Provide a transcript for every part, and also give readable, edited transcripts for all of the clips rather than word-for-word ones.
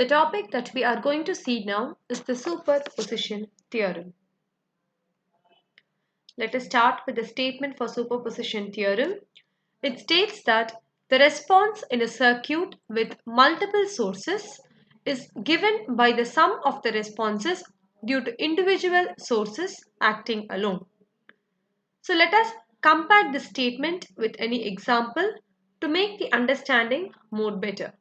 The topic that we are going to see now is the superposition theorem. Let us start with the statement for superposition theorem. It states that the response in a circuit with multiple sources is given by the sum of the responses due to individual sources acting alone. So let us compare this statement with any example to make the understanding more better.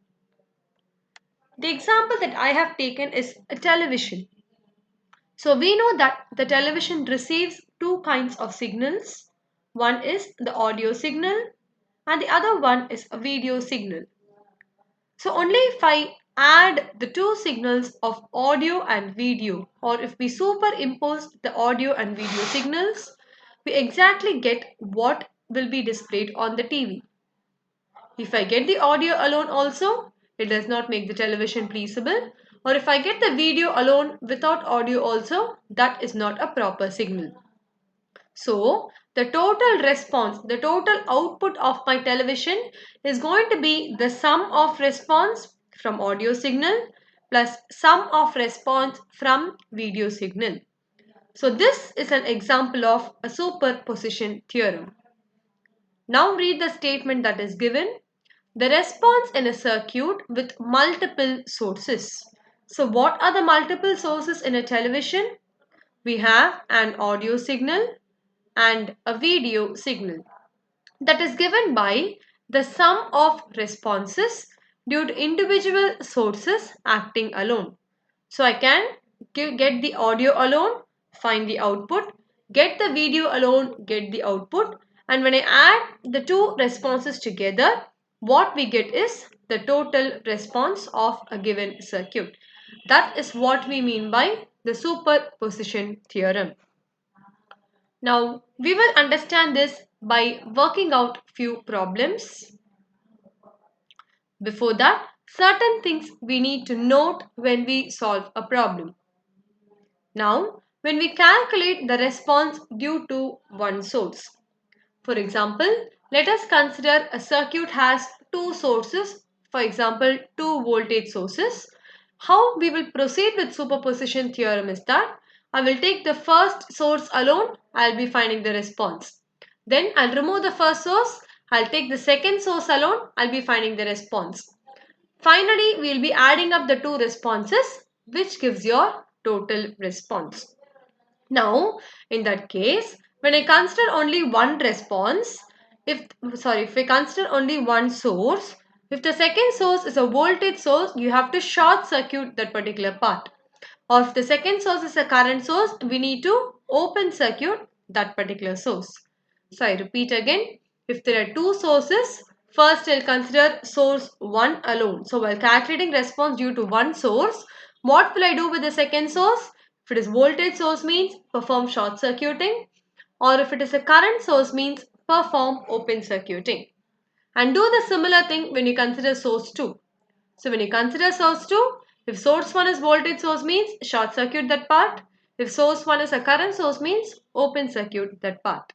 The example that I have taken is a television. So we know that the television receives two kinds of signals. One is the audio signal and the other one is a video signal. So only if I add the two signals of audio and video, or if we superimpose the audio and video signals, we exactly get what will be displayed on the TV. If I get the audio alone also, it does not make the television pleasable. Or if I get the video alone without audio also, that is not a proper signal. So, the total response, the total output of my television is going to be the sum of response from audio signal plus sum of response from video signal. So, this is an example of a superposition theorem. Now read the statement that is given. The response in a circuit with multiple sources. So what are the multiple sources in a television? We have an audio signal and a video signal that is given by the sum of responses due to individual sources acting alone. So I can get the audio alone, find the output, get the video alone, get the output, and when I add the two responses together, what we get is the total response of a given circuit. That is what we mean by the superposition theorem. Now, we will understand this by working out few problems. Before that, certain things we need to note when we solve a problem. Now, when we calculate the response due to one source. For example, let us consider a circuit has two sources, for example, two voltage sources. How we will proceed with superposition theorem is that I will take the first source alone, I will be finding the response. Then I'll remove the first source, I'll take the second source alone, I'll be finding the response. Finally, we'll be adding up the two responses, which gives your total response. Now, in that case, when I consider only one response, if we consider only one source, if the second source is a voltage source, you have to short circuit that particular part. Or if the second source is a current source, we need to open circuit that particular source. So I repeat again, if there are two sources, first I'll consider source 1 alone. So while calculating response due to one source, what will I do with the second source? If it is voltage source means perform short circuiting, or if it is a current source means perform open circuiting. And do the similar thing when you consider source 2. So when you consider source 2, if source 1 is voltage source means short circuit that part. If source 1 is a current source means open circuit that part.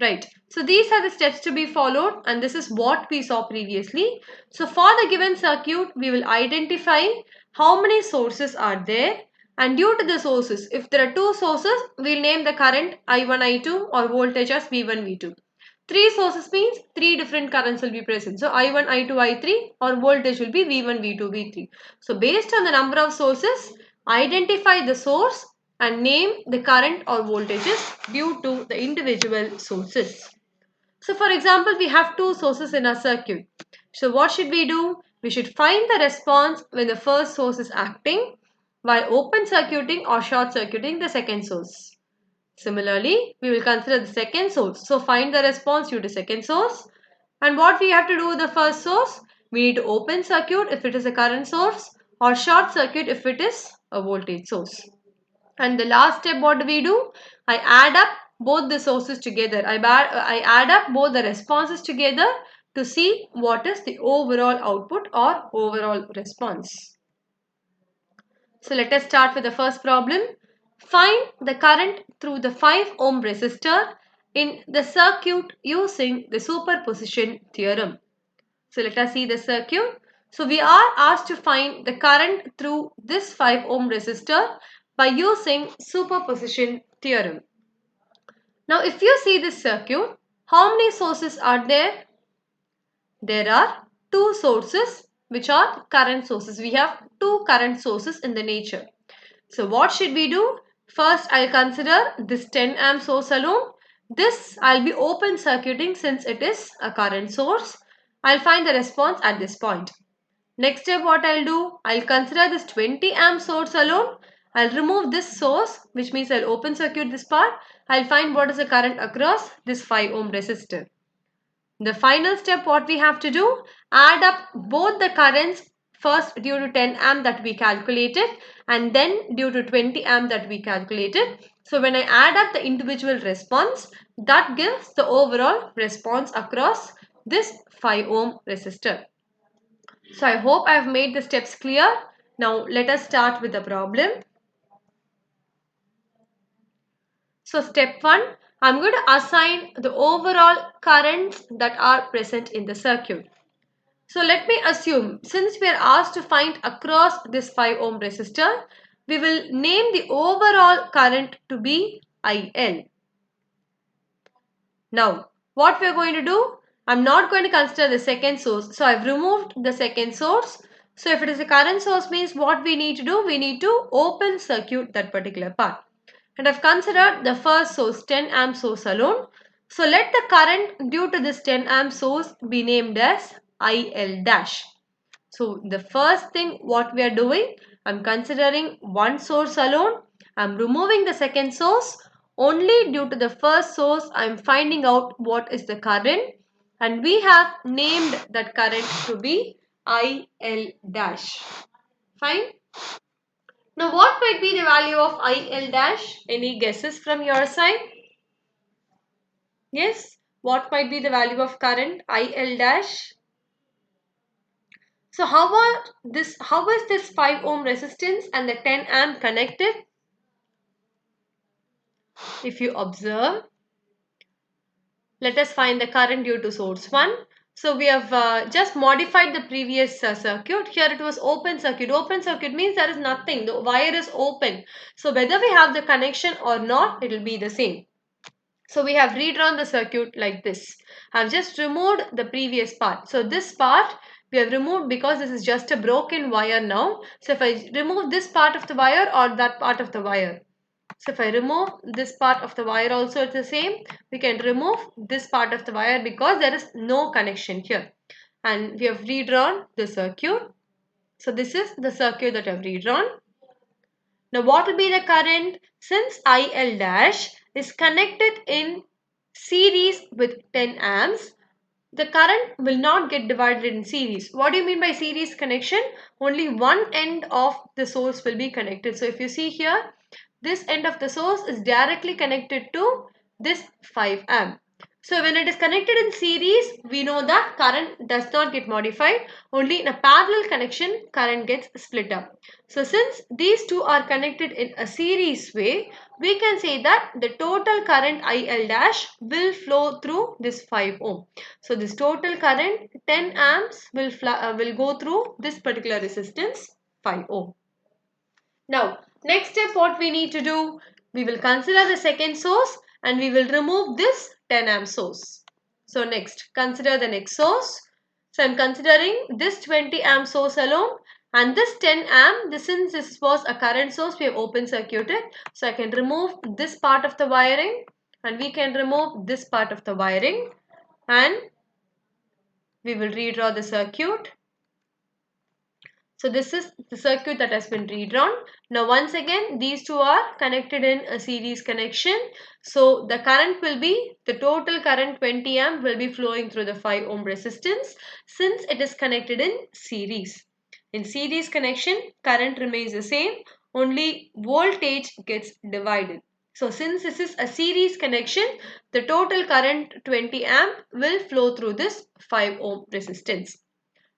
Right. So these are the steps to be followed and this is what we saw previously. So for the given circuit, we will identify how many sources are there and due to the sources, if there are two sources, we will name the current I1, I2 or voltage as V1, V2. Three sources means three different currents will be present. So I1, I2, I3 or voltage will be V1, V2, V3. So based on the number of sources, identify the source and name the current or voltages due to the individual sources. So for example, we have two sources in our circuit. So what should we do? We should find the response when the first source is acting while open circuiting or short circuiting the second source. Similarly, we will consider the second source. So find the response due to second source. And what we have to do with the first source? We need to open circuit if it is a current source or short circuit if it is a voltage source. And the last step, what do we do? I add up both the sources together. I add up both the responses together to see what is the overall output or overall response. So let us start with the first problem. Find the current through the 5 ohm resistor in the circuit using the superposition theorem. So let us see the circuit. So we are asked to find the current through this 5 ohm resistor by using superposition theorem. Now if you see this circuit, how many sources are there? There are two sources which are current sources. We have two current sources in the nature. So what should we do? First I'll consider this 10 amp source alone. This I'll be open circuiting since it is a current source. I'll find the response at this point. Next step what I'll do? I'll consider this 20 amp source alone. I'll remove this source, which means I'll open circuit this part. I'll find what is the current across this 5 ohm resistor. The final step what we have to do, add up both the currents, first due to 10 amp that we calculated and then due to 20 amp that we calculated. So when I add up the individual response, that gives the overall response across this 5 ohm resistor. So I hope I have made the steps clear. Now let us start with the problem. So step 1, I'm going to assign the overall currents that are present in the circuit. So let me assume, since we are asked to find across this 5 ohm resistor, we will name the overall current to be IL. Now, what we are going to do? I'm not going to consider the second source. So I've removed the second source. So if it is a current source means what we need to do? We need to open circuit that particular part. And I've considered the first source 10 amp source alone. So let the current due to this 10 amp source be named as IL dash. So the first thing what we are doing, I'm considering one source alone. I'm removing the second source. Only due to the first source I'm finding out what is the current, and we have named that current to be IL dash. Fine. Now what might be the value of IL dash? Any guesses from your side? Yes. What might be the value of current IL dash? So how is this 5 ohm resistance and the 10 amp connected? If you observe, let us find the current due to source 1. So we have just modified the previous circuit. Here it was open circuit. Open circuit means there is nothing. The wire is open. So whether we have the connection or not, it will be the same. So we have redrawn the circuit like this. I have just removed the previous part. So this part we have removed because this is just a broken wire now. So if I remove this part of the wire or that part of the wire. So if I remove this part of the wire also it's the same. We can remove this part of the wire because there is no connection here. And we have redrawn the circuit. So this is the circuit that I have redrawn. Now what will be the current? Since IL dash is connected in series with 10 amps, the current will not get divided in series. What do you mean by series connection? Only one end of the source will be connected. So if you see here, this end of the source is directly connected to this 5 amp. So when it is connected in series, we know that current does not get modified. Only in a parallel connection, current gets split up. So since these two are connected in a series way, we can say that the total current IL dash will flow through this 5 ohm. So this total current 10 amps will go through this particular resistance 5 ohm. Now, next step what we need to do, we will consider the second source and we will remove this 10 amp source. So next, consider the next source. So I am considering this 20 amp source alone and this 10 amp, since this was a current source, we have open circuited. So I can remove this part of the wiring and we can remove this part of the wiring and we will redraw the circuit. So this is the circuit that has been redrawn. Now once again these two are connected in a series connection. So the current will be, the total current 20 amp will be flowing through the 5 ohm resistance since it is connected in series. In series connection current remains the same, only voltage gets divided. So since this is a series connection, the total current 20 amp will flow through this 5 ohm resistance.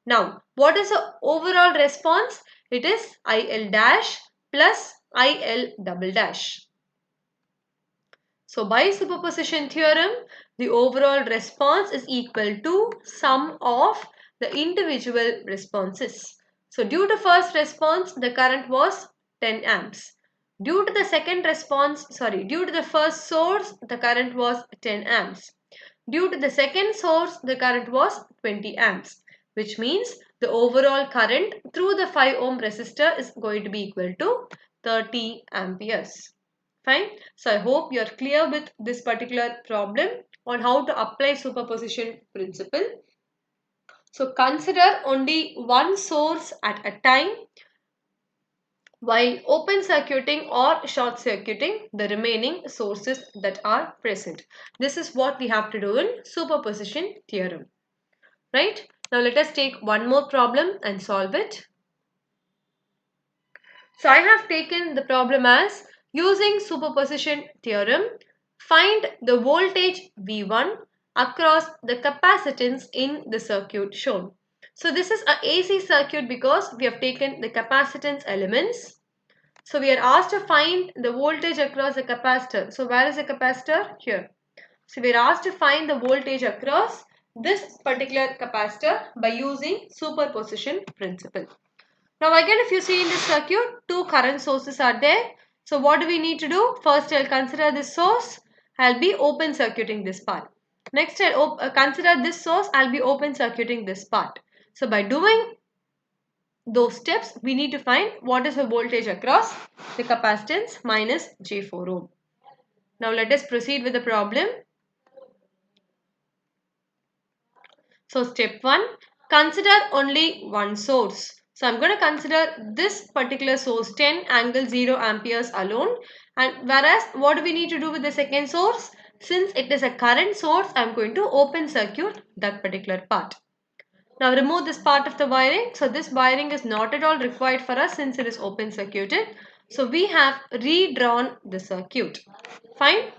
Now, what is the overall response? It is IL dash plus IL double dash. So, by superposition theorem, the overall response is equal to sum of the individual responses. So due to first response, the current was 10 amps. Due to the first source, the current was 10 amps. Due to the second source, the current was 20 amps, which means the overall current through the 5 ohm resistor is going to be equal to 30 amperes. Fine. So I hope you are clear with this particular problem on how to apply superposition principle. So consider only one source at a time while open circuiting or short circuiting the remaining sources that are present. This is what we have to do in superposition theorem. Right? Now let us take one more problem and solve it. So I have taken the problem as using superposition theorem, find the voltage V1 across the capacitance in the circuit shown. So this is a AC circuit because we have taken the capacitance elements. So we are asked to find the voltage across the capacitor. So where is the capacitor? Here. So we are asked to find the voltage across this particular capacitor by using superposition principle. Now again, if you see in this circuit, two current sources are there. So what do we need to do? First I'll consider this source. I'll be open circuiting this part. Next I'll consider this source. I'll be open circuiting this part. So by doing those steps, we need to find what is the voltage across the capacitance minus J4 ohm. Now let us proceed with the problem. So step 1, consider only one source. So I'm going to consider this particular source 10 angle 0 amperes alone, and whereas what do we need to do with the second source? Since it is a current source, I'm going to open circuit that particular part. Now remove this part of the wiring. So this wiring is not at all required for us since it is open circuited. So we have redrawn the circuit. Fine.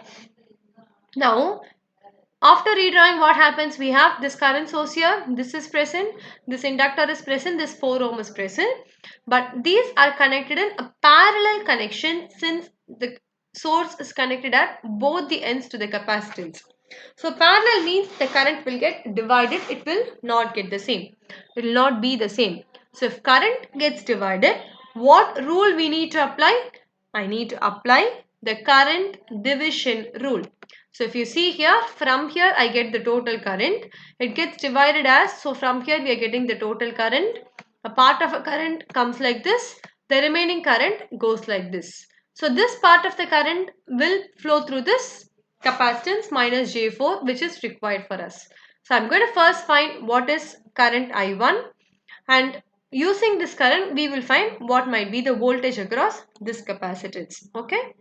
Now after redrawing, what happens? We have this current source here. This is present. This inductor is present. This 4 ohm is present. But these are connected in a parallel connection since the source is connected at both the ends to the capacitance. So parallel means the current will get divided. It will not get the same. It will not be the same. So if current gets divided, what rule we need to apply? I need to apply the current division rule. So if you see here, from here I get the total current. It gets divided as, so from here we are getting the total current. A part of a current comes like this. The remaining current goes like this. So this part of the current will flow through this capacitance minus J4, which is required for us. So I'm going to first find what is current I1, and using this current we will find what might be the voltage across this capacitance. Okay.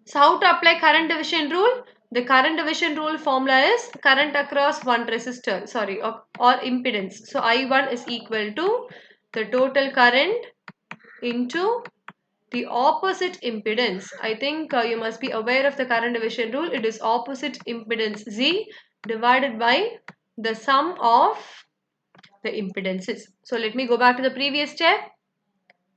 So how to apply current division rule? The current division rule formula is current across one resistor, or impedance. So I1 is equal to the total current into the opposite impedance. I think you must be aware of the current division rule. It is opposite impedance Z divided by the sum of the impedances. So let me go back to the previous step.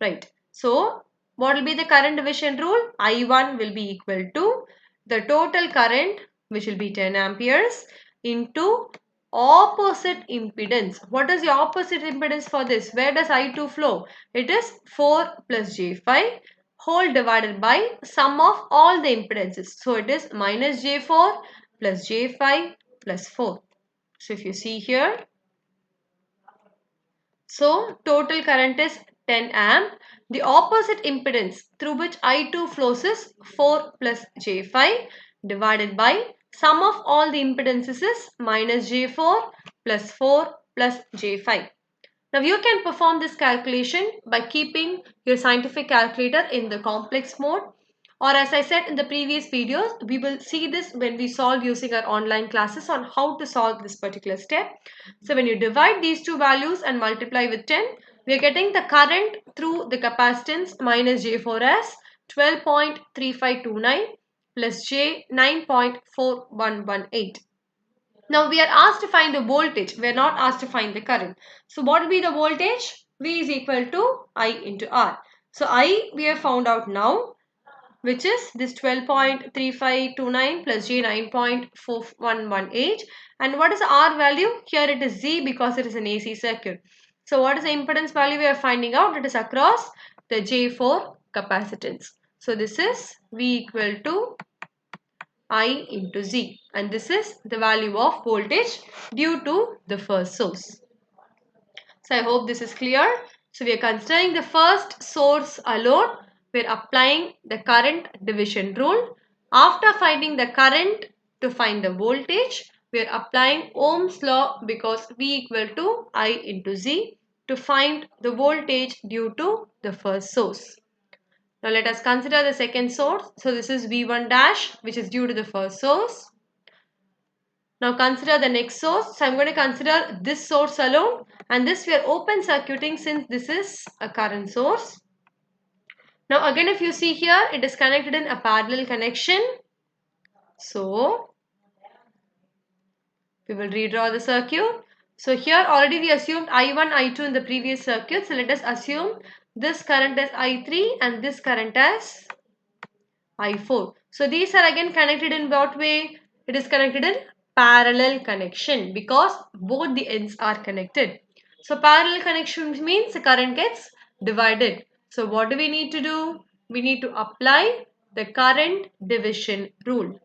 Right. So what will be the current division rule? I1 will be equal to the total current, which will be 10 amperes, into opposite impedance. What is the opposite impedance for this? Where does I2 flow? It is 4 plus J5 whole divided by sum of all the impedances. So it is minus J4 plus J5 plus 4. So if you see here, so total current is 10 amp. The opposite impedance through which I2 flows is 4 plus J5 divided by sum of all the impedances is minus J4 plus 4 plus J5. Now you can perform this calculation by keeping your scientific calculator in the complex mode, or as I said in the previous videos, we will see this when we solve using our online classes on how to solve this particular step. So when you divide these two values and multiply with 10, we are getting the current through the capacitance minus J4 as 12.3529 plus J 9.4118. Now we are asked to find the voltage. We are not asked to find the current. So what will be the voltage? V is equal to I into R. So I we have found out now. which is this 12.3529 plus J 9.4118. And what is the R value? Here it is Z because it is an AC circuit. So what is the impedance value we are finding out? It is across the J4 capacitance. So this is V equal to I into Z, and this is the value of voltage due to the first source. So I hope this is clear. So we are considering the first source alone. We are applying the current division rule. After finding the current to find the voltage, we are applying Ohm's law because V equal to I into Z to find the voltage due to the first source. Now let us consider the second source. So this is V1 dash, which is due to the first source. Now consider the next source. So I'm going to consider this source alone, and this we are open circuiting since this is a current source. Now again, if you see here, it is connected in a parallel connection. So we will redraw the circuit. So here already we assumed I1, I2 in the previous circuit. So let us assume this current as I3 and this current as I4. So these are again connected in what way? It is connected in parallel connection because both the ends are connected. So parallel connection means the current gets divided. So what do we need to do? We need to apply the current division rule.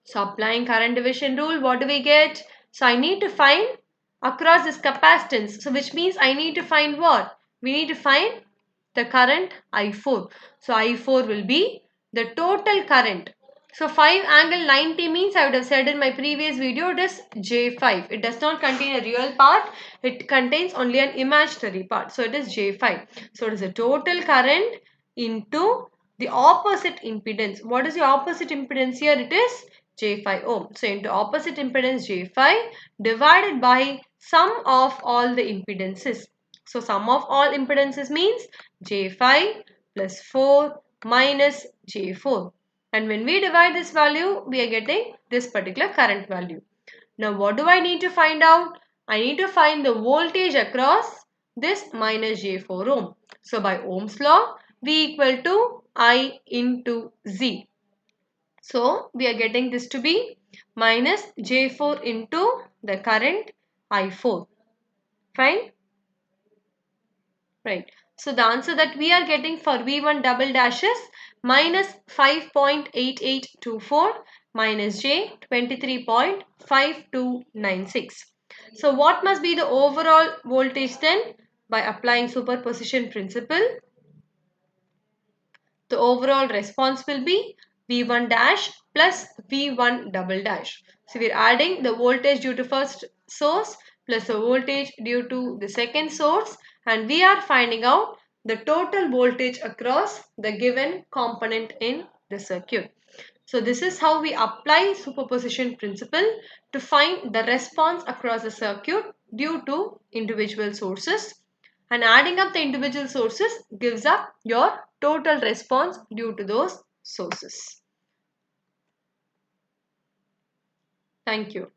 So applying current division rule, what do we get? So I need to find across this capacitance. So which means I need to find what? We need to find the current I4. So I4 will be the total current. So 5 angle 90 means I would have said in my previous video it is J5. It does not contain a real part. It contains only an imaginary part. So it is J5. So it is the total current into the opposite impedance. What is the opposite impedance here? It is J5 ohm. So into opposite impedance J5 divided by sum of all the impedances. So sum of all impedances means J5 plus 4 minus J4. And when we divide this value, we are getting this particular current value. Now what do I need to find out? I need to find the voltage across this minus J4 ohm. So by Ohm's law, V equal to I into Z. So we are getting this to be minus J4 into the current I4. Fine? Right. So the answer that we are getting for V1 double dash is minus 5.8824 minus J 23.5296. So what must be the overall voltage then? By applying superposition principle, the overall response will be V1 dash plus V1 double dash. So we are adding the voltage due to first source plus the voltage due to the second source, and we are finding out the total voltage across the given component in the circuit. So this is how we apply superposition principle to find the response across the circuit due to individual sources, and adding up the individual sources gives up your total response due to those sources. Thank you.